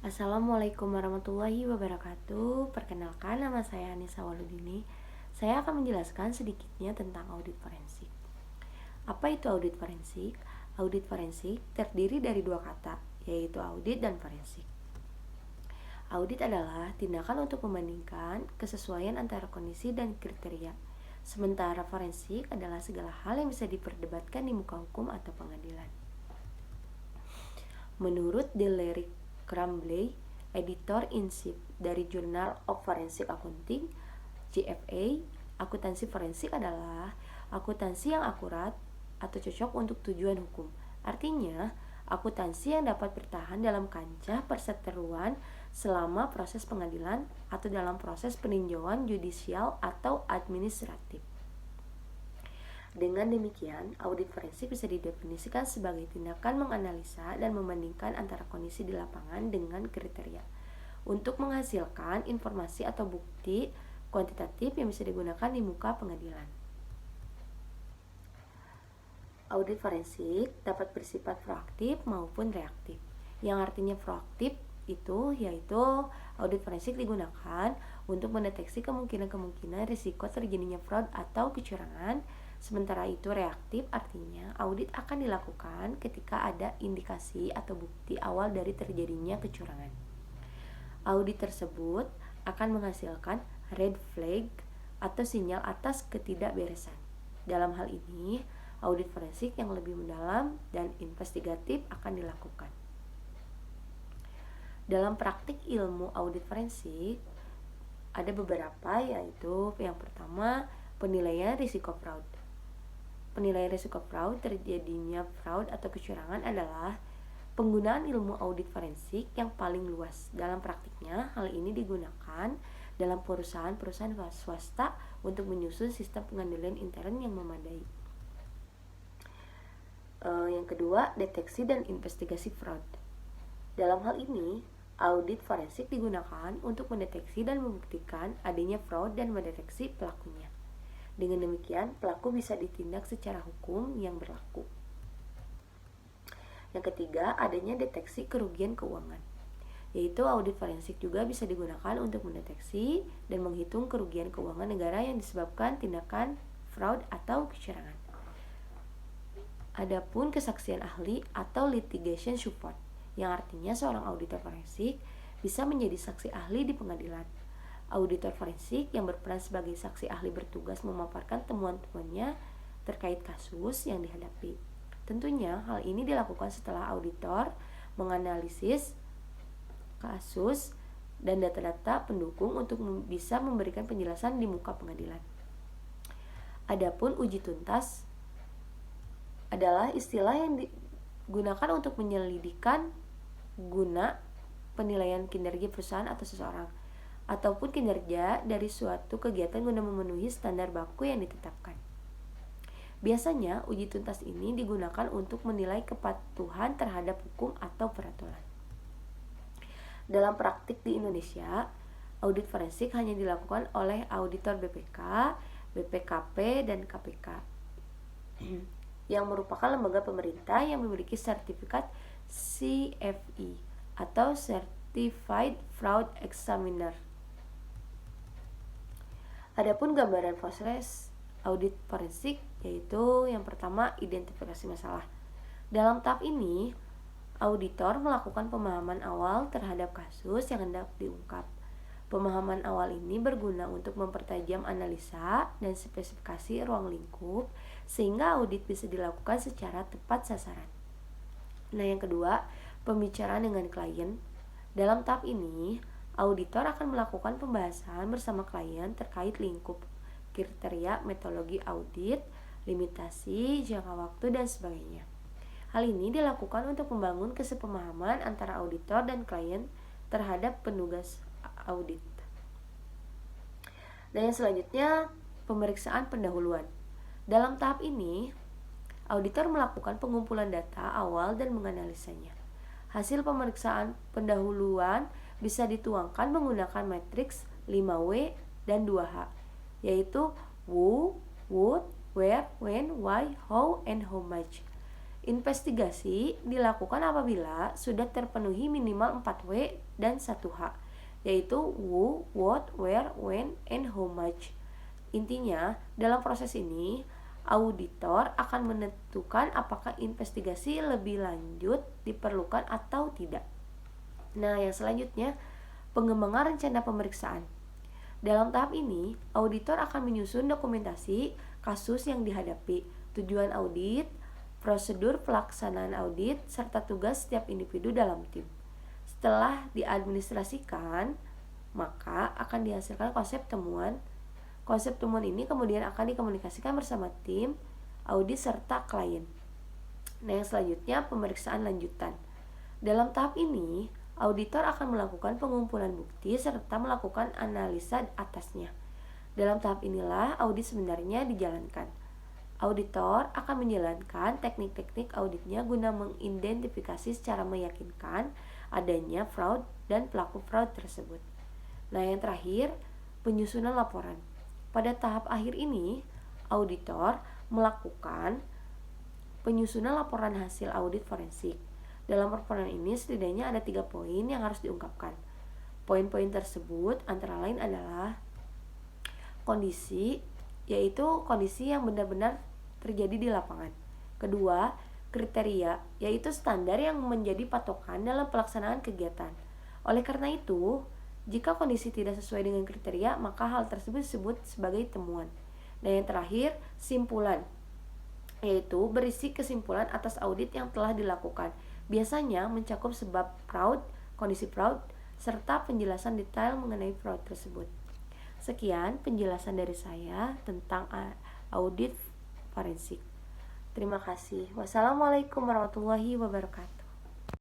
Assalamualaikum warahmatullahi wabarakatuh. Perkenalkan, nama saya Anissa Waludini. Saya akan menjelaskan sedikitnya tentang audit forensik. Apa itu audit forensik? Audit forensik terdiri dari dua kata, yaitu audit dan forensik. Audit adalah tindakan untuk membandingkan kesesuaian antara kondisi dan kriteria. Sementara forensik adalah segala hal yang bisa diperdebatkan di muka hukum atau pengadilan. Menurut Deleric Crambley, editor-in-chief dari Journal of Forensic Accounting, JFA, akuntansi forensik adalah akuntansi yang akurat atau cocok untuk tujuan hukum. Artinya, akuntansi yang dapat bertahan dalam kancah perseteruan selama proses pengadilan atau dalam proses peninjauan yudisial atau administratif. Dengan demikian, audit forensik bisa didefinisikan sebagai tindakan menganalisa dan membandingkan antara kondisi di lapangan dengan kriteria untuk menghasilkan informasi atau bukti kuantitatif yang bisa digunakan di muka pengadilan. Audit forensik dapat bersifat proaktif maupun reaktif. Yang artinya proaktif itu yaitu audit forensik digunakan untuk mendeteksi kemungkinan-kemungkinan risiko terjadinya fraud atau kecurangan. Sementara itu reaktif artinya audit akan dilakukan ketika ada indikasi atau bukti awal dari terjadinya kecurangan. Audit tersebut akan menghasilkan red flag atau sinyal atas ketidakberesan. Dalam hal ini, audit forensik yang lebih mendalam dan investigatif akan dilakukan. Dalam praktik ilmu audit forensik ada beberapa, yaitu yang pertama penilaian risiko fraud. Penilaian risiko fraud terjadinya fraud atau kecurangan adalah penggunaan ilmu audit forensik yang paling luas. Dalam praktiknya, hal ini digunakan dalam perusahaan-perusahaan swasta untuk menyusun sistem pengendalian intern yang memadai. Yang kedua, deteksi dan investigasi fraud. Dalam hal ini, audit forensik digunakan untuk mendeteksi dan membuktikan adanya fraud dan mendeteksi pelakunya. Dengan demikian, pelaku bisa ditindak secara hukum yang berlaku. Yang ketiga, adanya deteksi kerugian keuangan, yaitu audit forensik juga bisa digunakan untuk mendeteksi dan menghitung kerugian keuangan negara yang disebabkan tindakan fraud atau kecurangan. Adapun kesaksian ahli atau litigation support, yang artinya seorang auditor forensik bisa menjadi saksi ahli di pengadilan. Auditor forensik yang berperan sebagai saksi ahli bertugas memaparkan temuan-temuannya terkait kasus yang dihadapi. Tentunya hal ini dilakukan setelah auditor menganalisis kasus dan data-data pendukung untuk bisa memberikan penjelasan di muka pengadilan. Adapun uji tuntas adalah istilah yang digunakan untuk menyelidikkan guna penilaian kinerja perusahaan atau seseorang ataupun kinerja dari suatu kegiatan guna memenuhi standar baku yang ditetapkan. Biasanya, uji tuntas ini digunakan untuk menilai kepatuhan terhadap hukum atau peraturan. Dalam praktik di Indonesia, audit forensik hanya dilakukan oleh auditor BPK, BPKP, dan KPK yang merupakan lembaga pemerintah yang memiliki sertifikat CFE atau Certified Fraud Examiner. Adapun gambaran proses audit forensik yaitu yang pertama identifikasi masalah. Dalam tahap ini, auditor melakukan pemahaman awal terhadap kasus yang hendak diungkap. Pemahaman awal ini berguna untuk mempertajam analisa dan spesifikasi ruang lingkup sehingga audit bisa dilakukan secara tepat sasaran. Nah, yang kedua, pembicaraan dengan klien. Dalam tahap ini, auditor akan melakukan pembahasan bersama klien terkait lingkup, kriteria, metodologi audit, limitasi, jangka waktu, dan sebagainya. Hal ini dilakukan untuk membangun kesepemahaman antara auditor dan klien terhadap penugas audit. Dan yang selanjutnya, pemeriksaan pendahuluan. Dalam tahap ini, auditor melakukan pengumpulan data awal dan menganalisanya. Hasil pemeriksaan pendahuluan bisa dituangkan menggunakan matriks 5W dan 2H, yaitu who, what, where, when, why, how, and how much. Investigasi dilakukan apabila sudah terpenuhi minimal 4W dan 1H, yaitu who, what, where, when, and how much. Intinya, dalam proses ini, auditor akan menentukan apakah investigasi lebih lanjut diperlukan atau tidak. Nah, yang selanjutnya, pengembangan rencana pemeriksaan. Dalam tahap ini, auditor akan menyusun dokumentasi kasus yang dihadapi, tujuan audit, prosedur pelaksanaan audit, serta tugas setiap individu dalam tim. Setelah diadministrasikan, maka akan dihasilkan konsep temuan. Konsep temuan ini kemudian akan dikomunikasikan bersama tim, audit, serta klien. Nah, yang selanjutnya pemeriksaan lanjutan. Dalam tahap ini, auditor akan melakukan pengumpulan bukti serta melakukan analisa atasnya. Dalam tahap inilah audit sebenarnya dijalankan. Auditor akan menjalankan teknik-teknik auditnya guna mengidentifikasi secara meyakinkan adanya fraud dan pelaku fraud tersebut. Nah, yang terakhir, penyusunan laporan. Pada tahap akhir ini, auditor melakukan penyusunan laporan hasil audit forensik. Dalam laporan ini setidaknya ada 3 poin yang harus diungkapkan. Poin-poin tersebut antara lain adalah kondisi, yaitu kondisi yang benar-benar terjadi di lapangan. Kedua, kriteria, yaitu standar yang menjadi patokan dalam pelaksanaan kegiatan. Oleh karena itu, jika kondisi tidak sesuai dengan kriteria, maka hal tersebut disebut sebagai temuan. Dan yang terakhir, simpulan, yaitu berisi kesimpulan atas audit yang telah dilakukan. Biasanya mencakup sebab fraud, kondisi fraud, serta penjelasan detail mengenai fraud tersebut. Sekian penjelasan dari saya tentang audit forensik. Terima kasih. Wassalamualaikum warahmatullahi wabarakatuh.